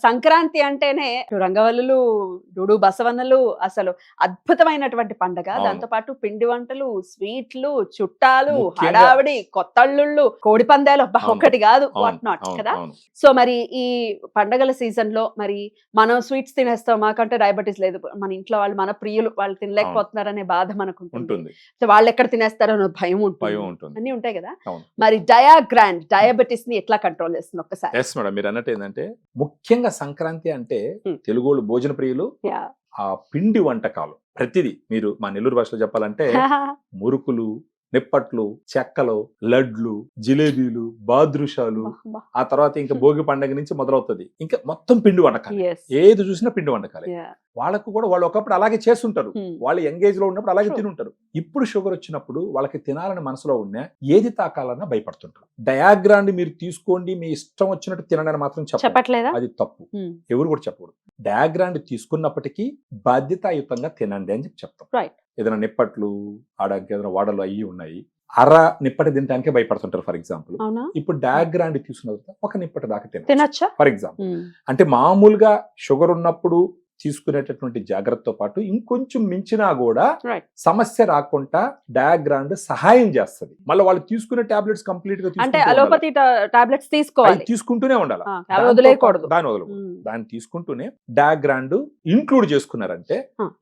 సంక్రాంతి అంటేనే రంగవల్లులు, డుడు బసవన్నలు అసలు అద్భుతమైనటువంటి పండగ. అవును. దాంతో పాటు పిండి వంటలు, స్వీట్లు, చుట్టాలు, ముఖ్యంగా హడావిడి, కొత్తల్లుళ్ళు, కోడి పందాలు, అబ్బా అవును. ఒకటి కాదు అవును. వాట్ నాట్ అవును. కదా. అవును. సో మరి ఈ పండగల సీజన్ లో మరి మనం స్వీట్స్ తినేస్తాం, మాకంటే డయాబెటీస్ లేదు, మన ఇంట్లో వాళ్ళు మన ప్రియులు వాళ్ళు తినలేకపోతున్నారనే బాధ మనకు ఉంటుంది. ఉంటుంది. సో వాళ్ళు ఎక్కడ తినేస్తారో అన్న భయం భయం ఉంటుంది, ఉంటుంది. అన్ని ఉంటాయి కదా. అవును. మరి డయాగ్రాండ్ డయాబెటీస్ ని ఎట్లా కంట్రోల్ చేస్తుంది ఒక్కసారి? ఎస్ మేడం, మీరు అన్నట్టు ఏంటంటే ముఖ్యంగా సంక్రాంతి అంటే Hmm. తెలుగోళ్ళు భోజన ప్రియులు. Yeah. ఆ పిండి వంటకాలు ప్రతిదీ, మీరు మా నెల్లూరు భాషలో చెప్పాలంటే మురుకులు, నిప్పట్లు, చెక్కలు, లడ్లు, జిలేబీలు, బాదుషాలు, ఆ తర్వాత ఇంకా భోగి పండగ నుంచి మొదలవుతుంది. ఇంకా మొత్తం పిండి వంటకాలు, Yes. ఏది చూసినా పిండి వంటకాలే. Yeah. వాళ్ళకు కూడా వాళ్ళు ఒకప్పుడు అలాగే చేస్తుంటారు, వాళ్ళు ఎంగేజ్ లో ఉన్నప్పుడు అలాగే True. తినుంటారు. ఇప్పుడు షుగర్ వచ్చినప్పుడు వాళ్ళకి తినాలని మనసులో ఉన్న ఏది తాకాలన్నా భయపడుతుంటారు. డయాగ్రాండ్ మీరు తీసుకోండి, మీ ఇష్టం వచ్చినట్టు తినడానికి మాత్రం చెప్పట్లేదా? అది తప్పు, ఎవరు కూడా చెప్పకూడదు. డయాగ్రాండ్ తీసుకున్నప్పటికీ బాధ్యతాయుతంగా తినండి అని చెప్పి చెప్తాం. రైట్. ఏదైనా నిప్పట్లు, ఆడకి ఏదైనా వాడలు అయ్యి ఉన్నాయి, అర నిప్పటి తినడానికే భయపడుతుంటారు. ఫర్ ఎగ్జాంపుల్ ఇప్పుడు డయాగ్రాండ్ తీసుకున్న తర్వాత ఒక నిప్పటి దాకా తినొచ్చా ఫర్ ఎగ్జాంపుల్. అంటే మామూలుగా షుగర్ ఉన్నప్పుడు తీసుకునేటటువంటి జాగ్రత్తతో పాటు ఇంకొంచెం మించినా కూడా సమస్య రాకుండా డయాగ్రాండ్ సహాయం చేస్తుంది. మళ్ళీ వాళ్ళు తీసుకునే టాబ్లెట్స్ కంప్లీట్ గా అంటే అలోపతి టాబ్లెట్స్ తీసుకోవాలి, తీసుకుంటూనే ఉండాలి, వదిలేయకూడదు. దాన్ని తీసుకుంటూనే డయాగ్రాండ్ ఇంక్లూడ్ చేసుకున్నారంటే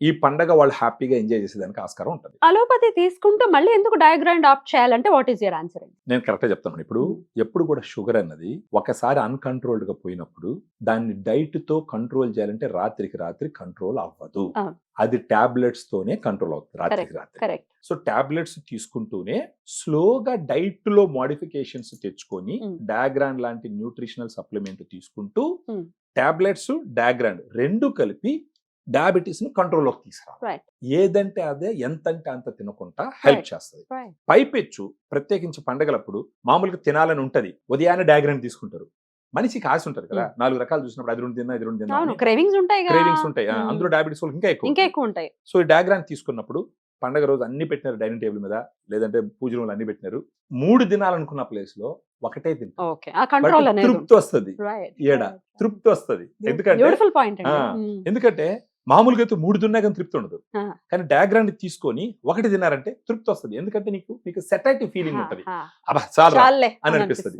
ఈ పండగ వాళ్ళు హ్యాపీగా ఎంజాయ్ చేసేదానికి ఆస్కారం ఉంటుంది. అలోపతి తీసుకుంటూ మళ్ళీ ఎందుకు డయాగ్రాండ్ ఆప్ట్ చేయాలంటే వాట్ ఈస్ యువర్ ఆన్సర్? నేను కరెక్ట్ గా చెప్తాను. ఇప్పుడు ఎప్పుడు కూడా షుగర్ అన్నది ఒకసారి అన్కంట్రోల్డ్ గా పోయినప్పుడు దాన్ని డైట్ తో కంట్రోల్ చేయాలంటే రాత్రికి రాత్రి కంట్రోల్ అవ్వదు, అది టాబ్లెట్స్ తోనే కంట్రోల్ అవుతుంది రాత్రికి రాత్రి. సో టాబ్లెట్స్ తీసుకుంటూనే స్లోగా డైట్ లో మోడిఫికేషన్స్ తెచ్చుకొని డయాగ్రాండ్ లాంటి న్యూట్రిషనల్ సప్లిమెంట్ తీసుకుంటూ టాబ్లెట్స్ డయాగ్రాండ్ రెండు కలిపి డయాబెటీస్ ని కంట్రోల్లోకి తీసుకురావాలి. ఏదంటే అదే, ఎంతంటే అంత తినకుండా హెల్ప్ చేస్తుంది. పైపెచ్చు ప్రత్యేకించి పండగలప్పుడు మామూలుగా తినాలని ఉంటది, ఉదయాన్నే డయాగ్రాండ్ తీసుకుంటారు. మనిషికి ఆశ ఉంటుంది కదా, 4 రకాలు చూసినప్పుడు అది రెండు తిన్నా ఇది రెండు తిన్నా క్రేవింగ్స్ ఉంటాయి. అందులో డయాబెటీస్ ఇంకా ఎక్కువ ఉంటాయి. సో ఈ డయాగ్రామ్ తీసుకున్నప్పుడు పండగ రోజు అన్ని పెట్టినారు డైనింగ్ టేబుల్ మీద, లేదంటే పూజ రూమ్లు అన్ని పెట్టినారు, 3 దినాలనుకున్న ప్లేస్ లో ఒకటే తింటారు, తృప్తి వస్తుంది, తృప్తి వస్తుంది. ఎందుకంటే మామూలుగా అయితే 3 తిన్నా కానీ తృప్తి ఉండదు, కానీ డయాగ్రామ్ తీసుకొని ఒకటి తిన్నారంటే తృప్తి వస్తుంది. ఎందుకంటే మీకు సెటైటీ ఫీలింగ్ ఉంటుంది, అబ్బా చాలా అని అనిపిస్తుంది.